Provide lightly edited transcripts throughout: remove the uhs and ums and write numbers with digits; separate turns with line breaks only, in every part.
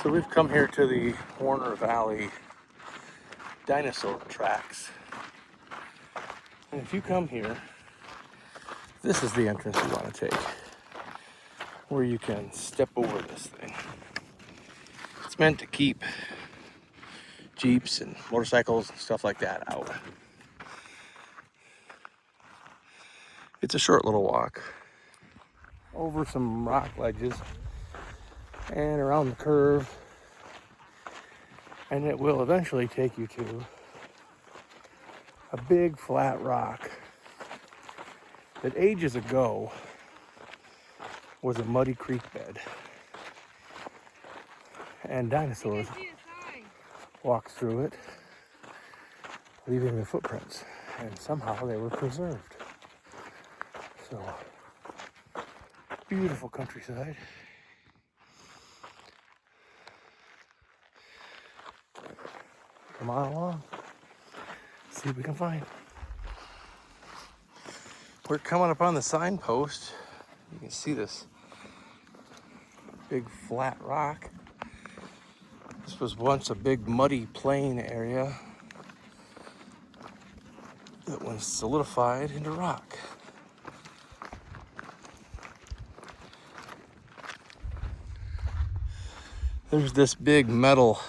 So we've come here to the Warner Valley dinosaur tracks. And if you come here, this is the entrance you want to take, where you can step over this thing. It's meant to keep Jeeps and motorcycles and stuff like that out. It's a short little walk over some rock ledges and around the curve, and it will eventually take you to a big flat rock that ages ago was a muddy creek bed, and dinosaurs walked through it, leaving their footprints, and somehow they were preserved. So, beautiful countryside. Come on along, see what we can find. We're coming up on the signpost. You can see this big flat rock. This was once a big muddy plain area that was solidified into rock. There's this big metal,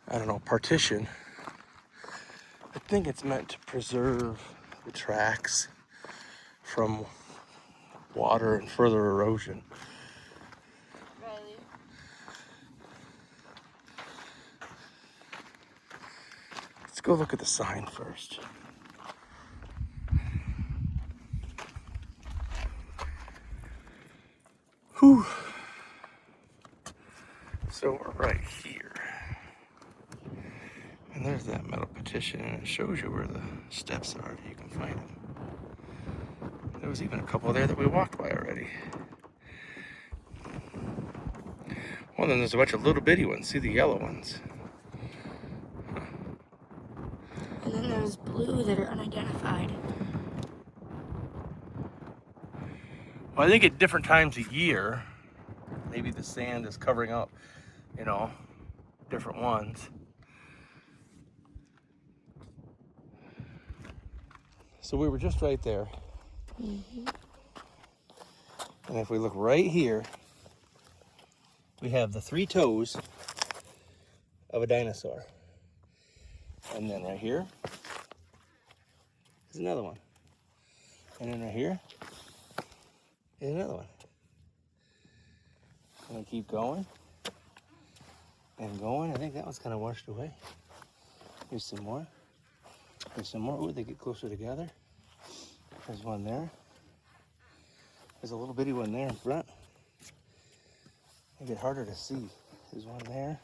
I don't know, partition. I think it's meant to preserve the tracks from water and further erosion.
Really?
Let's go look at the sign first. Whew. So we're right here. And there's that metal partition, and it shows you where the steps are if you can find them. There was even a couple there that we walked by already. Well, then there's a bunch of little bitty ones. See the yellow ones?
And then there's blue that are unidentified.
Well, I think at different times of year, maybe the sand is covering up, different ones. So we were just right there.
Mm-hmm.
And if we look right here, we have the three toes of a dinosaur. And then right here is another one. And then right here is another one. And we keep going and going. I think that one's kind of washed away. Here's some more. There's some more. Ooh, they get closer together. There's one there. There's a little bitty one there in front. They get harder to see. There's one there.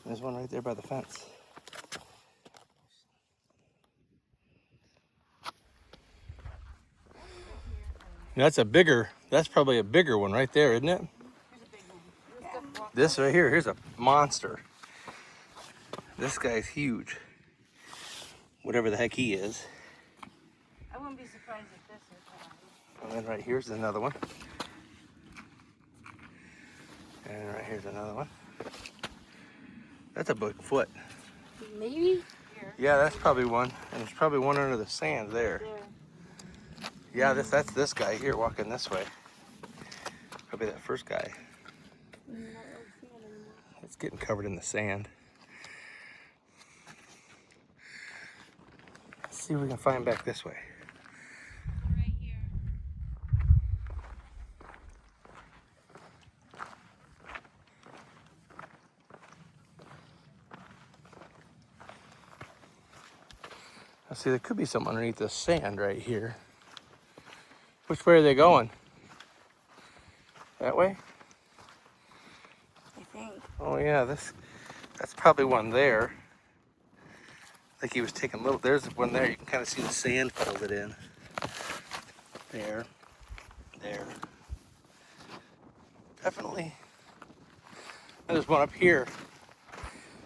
There's one right there by the fence. That's probably a bigger one right there, isn't it? This right here, here's a monster. This guy's huge. Whatever the heck he is.
I wouldn't be surprised if this is
And then right here's another one. And right here's another one. That's a big foot.
maybe here.
Yeah, that's probably one. And there's probably one under the sand there. Yeah, that's this guy here walking this way. Probably that first guy. It's getting covered in the sand. Let's see if we can find back this way.
Right here.
Let's see, there could be something underneath the sand right here. Which way are they going? That way?
I think.
Oh yeah, that's probably one there. I think he was taking little, there's one there, you can kind of see the sand filled it in. There. Definitely. And there's one up here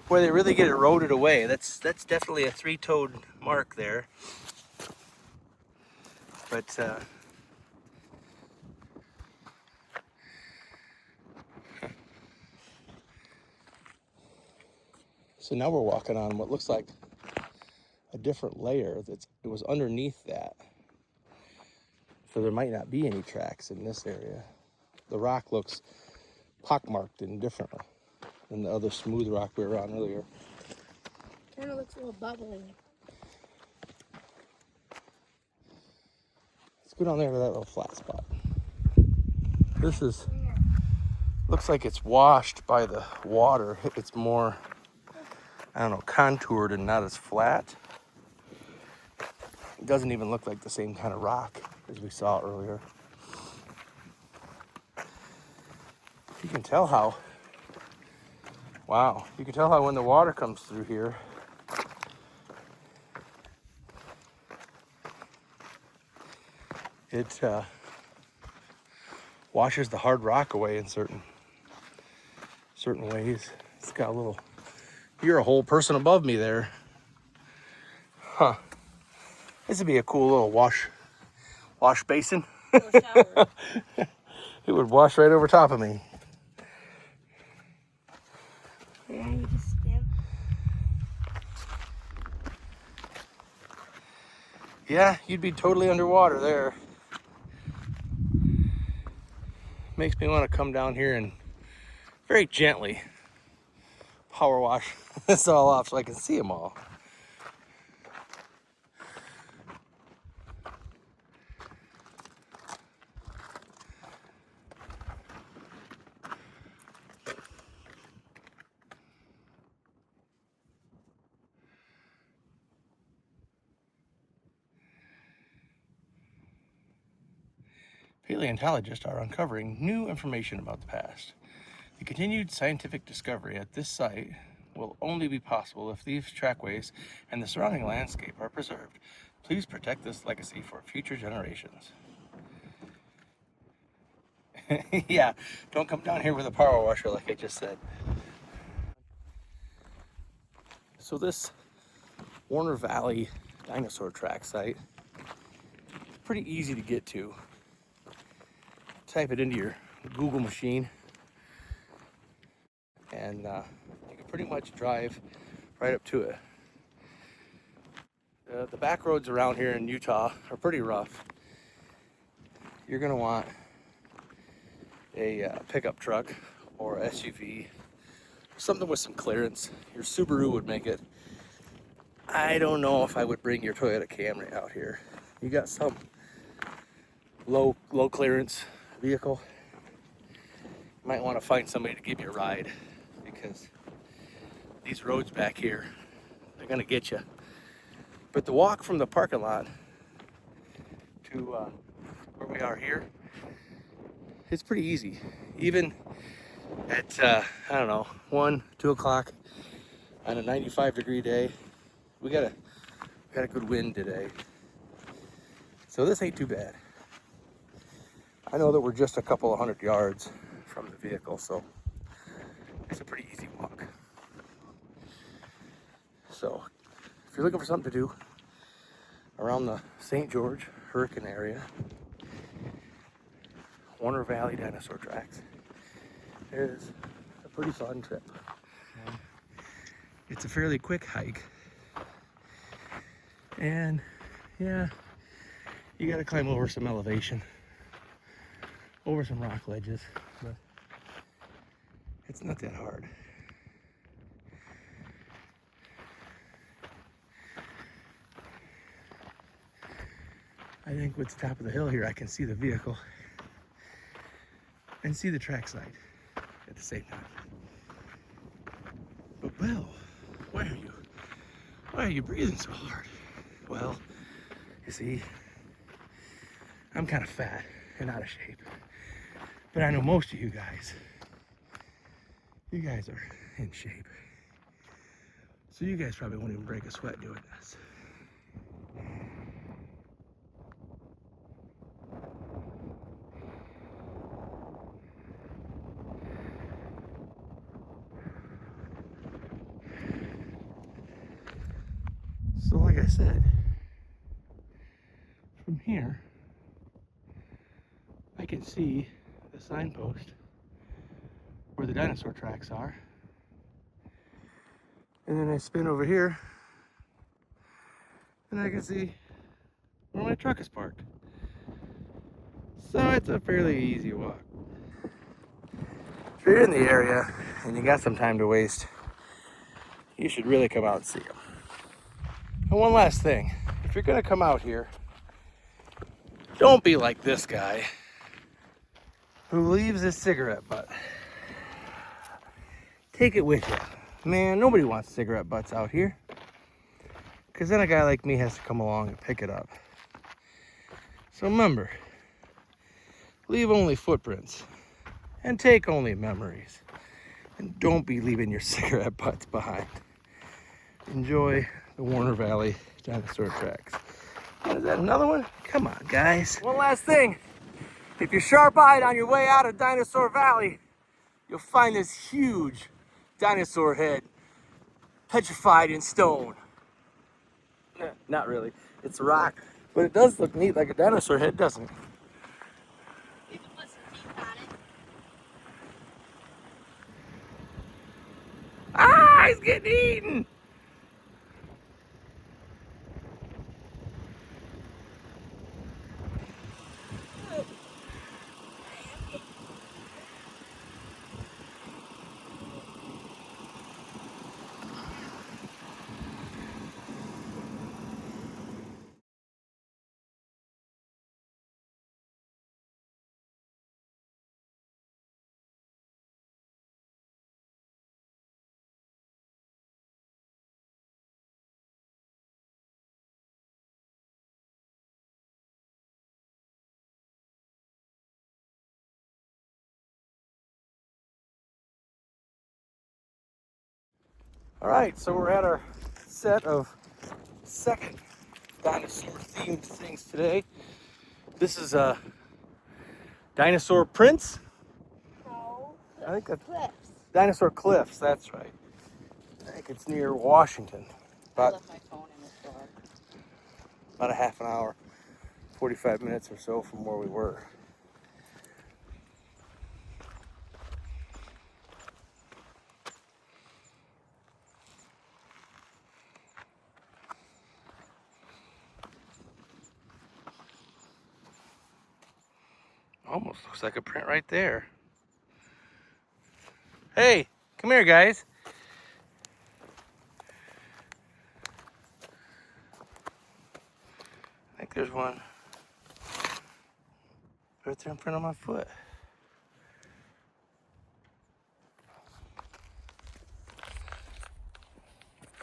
where they really get eroded away. That's definitely a three-toed mark there. But So now we're walking on what looks like a different layer it was underneath that. So there might not be any tracks in this area. The rock looks pockmarked and different than the other smooth rock we were on earlier.
Kind of looks a little bubbly.
Let's go down there to that little flat spot. This looks like it's washed by the water. It's more, I don't know, contoured and not as flat. It doesn't even look like the same kind of rock as we saw earlier. You can tell how, wow, you can tell how when the water comes through here, it washes the hard rock away in certain ways. It's got a little, you're a whole person above me there. Huh. This would be a cool little wash basin.
Little shower.
It would wash right over top of me.
Yeah, you just skim.
Yeah, you'd be totally underwater there. Makes me want to come down here and very gently power wash this all off so I can see them all. Paleontologists are uncovering new information about the past. The continued scientific discovery at this site will only be possible if these trackways and the surrounding landscape are preserved. Please protect this legacy for future generations. Yeah, don't come down here with a power washer like I just said. So this Warner Valley dinosaur track site, pretty easy to get to. Type it into your Google machine and you can pretty much drive right up to it. The back roads around here in Utah are pretty rough. You're gonna want a pickup truck or SUV, something with some clearance. Your Subaru would make it. I don't know if I would bring your Toyota Camry out here. You got some low clearance vehicle. You might want to find somebody to give you a ride because these roads back here, they're gonna get you. But the walk from the parking lot to where we are here, it's pretty easy. Even at, I don't know, 1, 2 o'clock on a 95-degree day, we got a good wind today. So this ain't too bad. I know that we're just a couple of 100 yards from the vehicle, so it's a pretty easy walk. So if you're looking for something to do around the St. George Hurricane area, Warner Valley dinosaur tracks is a pretty fun trip. It's a fairly quick hike, and yeah, you gotta climb over some elevation, over some rock ledges, but it's not that hard. I think with the top of the hill here, I can see the vehicle and see the trackside at the same time. But Bill, why are you breathing so hard? Well, you see, I'm kind of fat and out of shape. But I know most of you guys are in shape. So you guys probably won't even break a sweat doing this. So like I said, from here, I can see the signpost where the dinosaur tracks are. And then I spin over here and I can see where my truck is parked. So it's a fairly easy walk. If you're in the area and you got some time to waste, you should really come out and see them. And one last thing, if you're gonna come out here, don't be like this guy who leaves his cigarette butt. Take it with you. Man, nobody wants cigarette butts out here. Because then a guy like me has to come along and pick it up. So remember, leave only footprints and take only memories. And don't be leaving your cigarette butts behind. Enjoy the Warner Valley dinosaur tracks. Is that another one? Come on, guys. One last thing. If you're sharp-eyed on your way out of Dinosaur Valley, you'll find this huge dinosaur head petrified in stone. Not really. It's rock. But it does look neat like a dinosaur head, doesn't it?
You can put some teeth on it.
Ah, he's getting eaten! All right, so we're at our set of second dinosaur themed things today. This is a dinosaur prints.
No.
I think that's
Cliffs.
dinosaur cliffs, that's right. I think it's near Washington.
I
About
left my phone in the store.
a half an hour, 45 minutes or so from where we were. Almost looks like a print right there. Hey, come here, guys. I think there's one right there in front of my foot.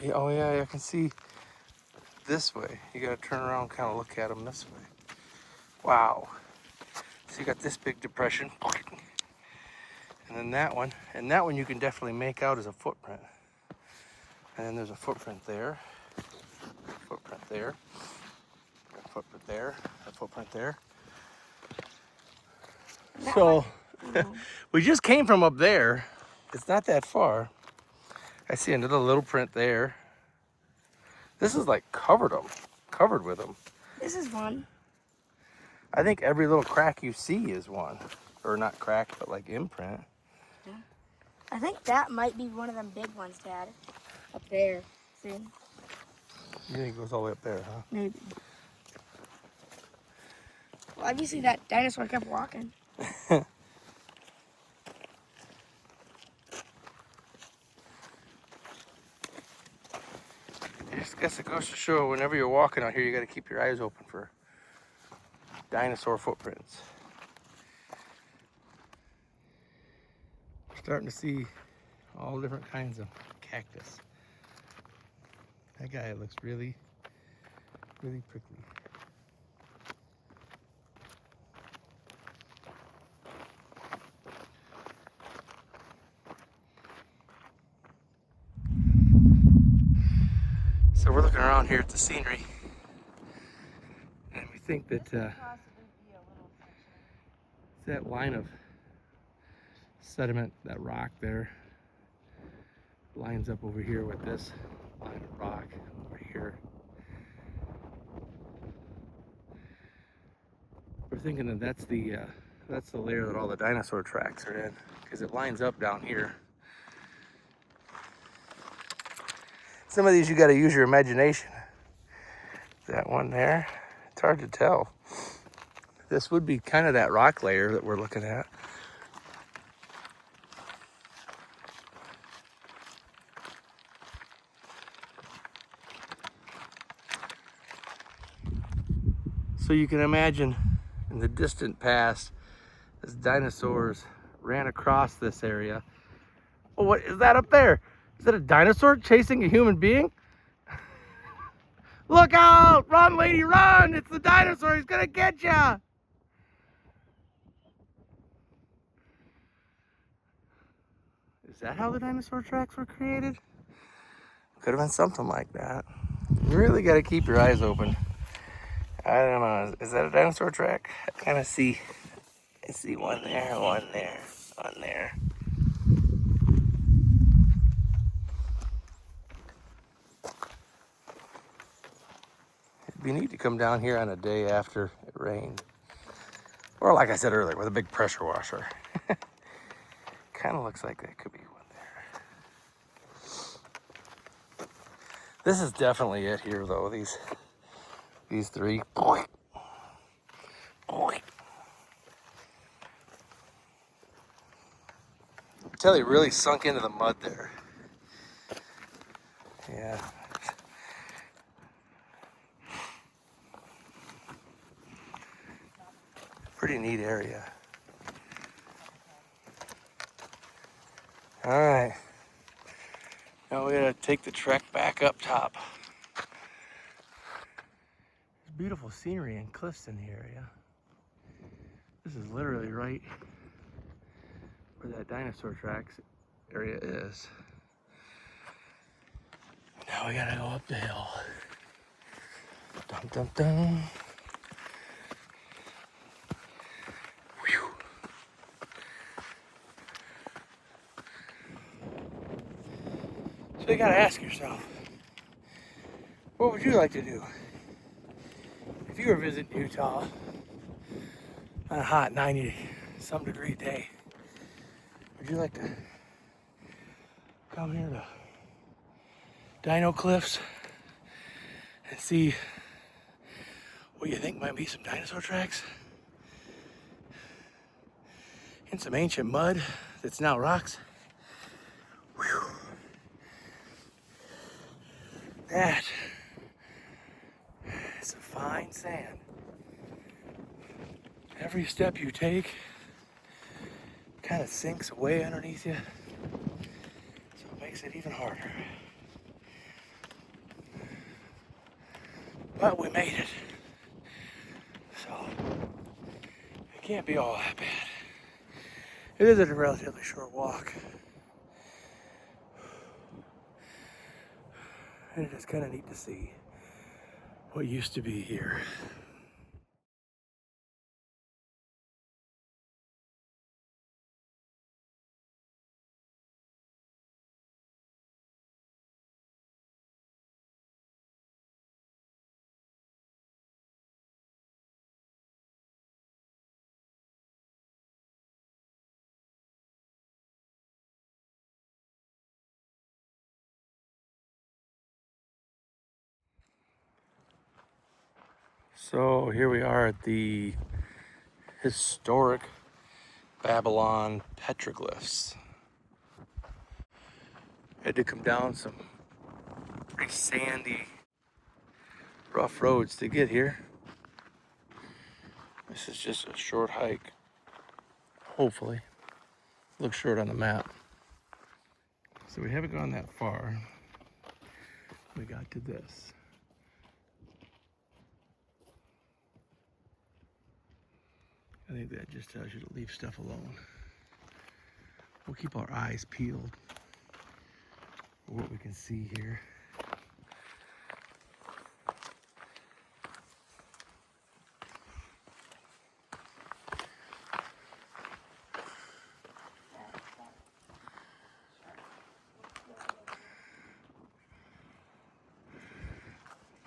Yeah, oh yeah, I can see this way. You gotta turn around, kind of look at them this way. Wow. So you got this big depression. And then that one. And that one you can definitely make out as a footprint. And then there's a footprint there. Footprint there. A footprint there. A footprint there. So we just came from up there. It's not that far. I see another little print there. This is like covered with them.
This is one.
I think every little crack you see is one. Or not crack, but like imprint.
Yeah. I think that might be one of them big ones, Dad. Up there. See?
You think it goes all the way up there, huh?
Maybe. Well, obviously that dinosaur kept walking. I just guess it goes to show whenever you're walking out here, you got to keep your eyes open for dinosaur footprints. We're starting to see all different kinds of cactus. That guy looks really, really prickly. So we're looking around here at the scenery, and we think that
Possibly be a little section.
that line of sediment, that rock there, lines up over here with this line of rock over here. We're thinking that that's the layer that all the dinosaur tracks are in, because it lines up down here.
Some of these you got to use your imagination. That one there, it's hard to tell. This would be kind of that rock layer that we're looking at. So you can imagine in the distant past, as dinosaurs ran across this area. Oh, what is that up there? Is that a dinosaur chasing a human being? Look out! Run, lady, run! It's the dinosaur, he's gonna get ya! Is that how the dinosaur tracks were created? Could have been something like that. You really gotta keep your eyes open. I don't know, is that a dinosaur track? I kind of see, I see one there, one there, one there. It'd be neat to come down here on a day after it rained. Or like I said earlier, with a big pressure washer. Kind of looks like that could be one there. This is definitely it here though, these three. Boy. Boy. I tell you, it really sunk into the mud there. Yeah. Pretty neat area. All right. Now we gotta take the trek back up top. There's beautiful scenery and cliffs in the area. This is literally right where that dinosaur tracks area is. Now we gotta go up the hill. Dun dun dun. Whew. So you gotta ask yourself, what would you like to do if you were visiting Utah on a hot 90-some degree day? Would you like to come here to Dino Cliffs and see what you think might be some dinosaur tracks in some ancient mud that's now rocks? Whew. That is some fine sand. Every step you take kind of sinks away underneath you, so it makes it even harder. But we made it, so it can't be all that bad. It is a relatively short walk, and it is kind of neat to see what used to be here. So here we are at the historic Babylon petroglyphs. Had to come down some pretty sandy, rough roads to get here. This is just a short hike, hopefully. Looks short on the map. So we haven't gone that far. We got to this. I think that just tells you to leave stuff alone. We'll keep our eyes peeled for what we can see here.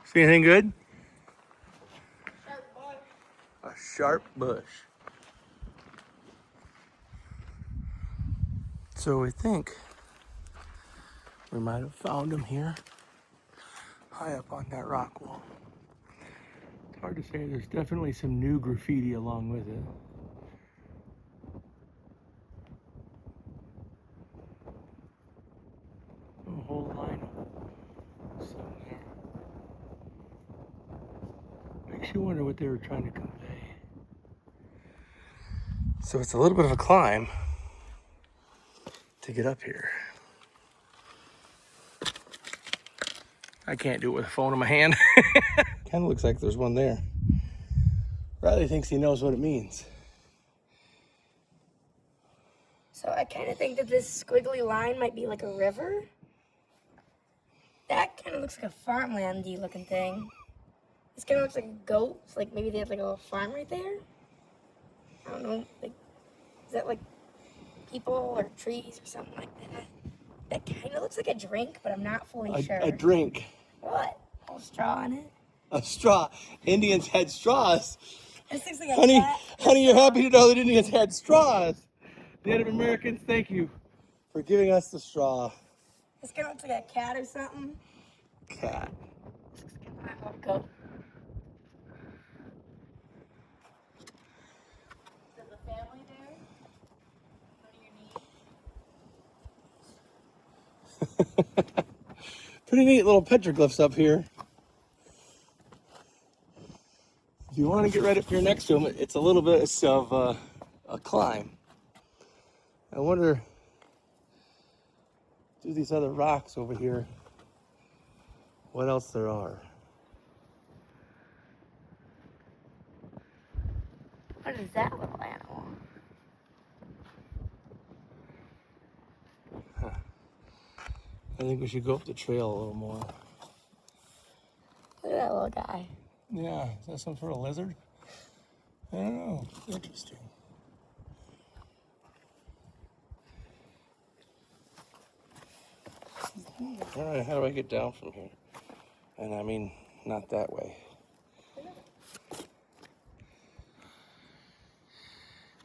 See anything good? A sharp bush. So we think we might have found him here. high up on that rock wall. It's hard to say. There's definitely some new graffiti along with it. A whole line of some there. Makes you wonder what they were trying to convey. So it's a little bit of a climb to get up here. I can't do it with a phone in my hand. Kind of looks like there's one there. Riley thinks he knows what it means.
So I kind of think that this squiggly line might be like a river. That kind of looks like a farmlandy looking thing. This kind of looks like a goat. It's like maybe they have like a little farm right there. I don't know. Like, is that like people or trees or something like that? That kind of looks like a drink, but I'm not fully sure.
A drink.
What? A little straw in it?
A straw. Indians had straws.
This looks like a
Honey,
cat.
honey, you're happy to know that Indians had straws. Native Americans, thank you for giving us the straw.
This kind of looks like a cat or something.
Cat.
I love goat.
Is the family there? What do you need?
Pretty neat little petroglyphs up here. If you want to get right up here next to them, it's a little bit of a climb. I wonder, through these other rocks over here, what else there are.
What is that little animal?
I think we should go up the trail a little more.
Look at that little guy.
Yeah, is that some sort of lizard? I don't know. Interesting. All right, how do I get down from here? And I mean, not that way.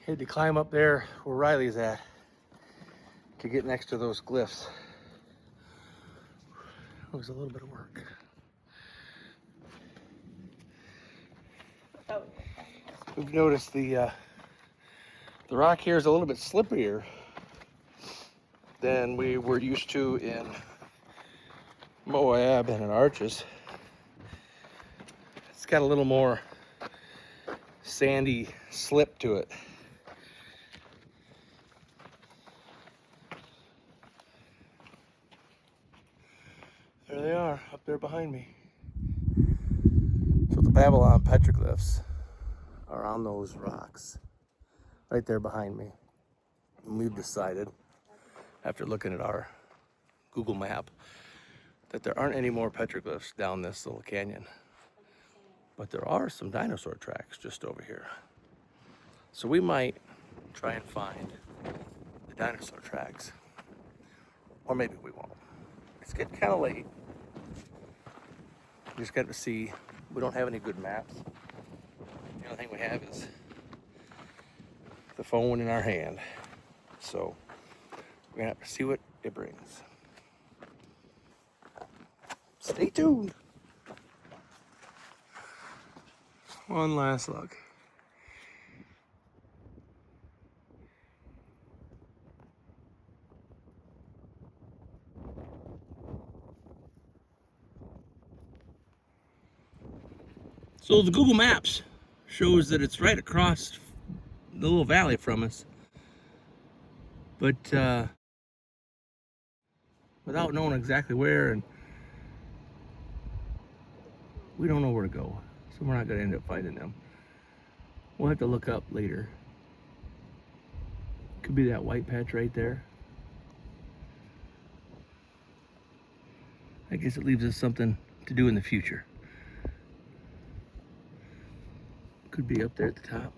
Had to climb up there where Riley's at to get next to those glyphs. It was a little bit of work. We've noticed the rock here is a little bit slipperier than we were used to in Moab and in Arches. It's got a little more sandy slip to it. There they are, up there behind me. So the Babylon petroglyphs are on those rocks, right there behind me. And we've decided, after looking at our Google map, that there aren't any more petroglyphs down this little canyon. But there are some dinosaur tracks just over here. So we might try and find the dinosaur tracks. Or maybe we won't. It's getting kind of late. We just got to see. We don't have any good maps. The only thing we have is the phone in our hand. So we're gonna have to see what it brings. Stay tuned. One last look. So the Google Maps shows that it's right across the little valley from us. But without knowing exactly where, and we don't know where to go. So we're not gonna end up finding them. We'll have to look up later. Could be that white patch right there. I guess it leaves us something to do in the future. Could be up there at the top.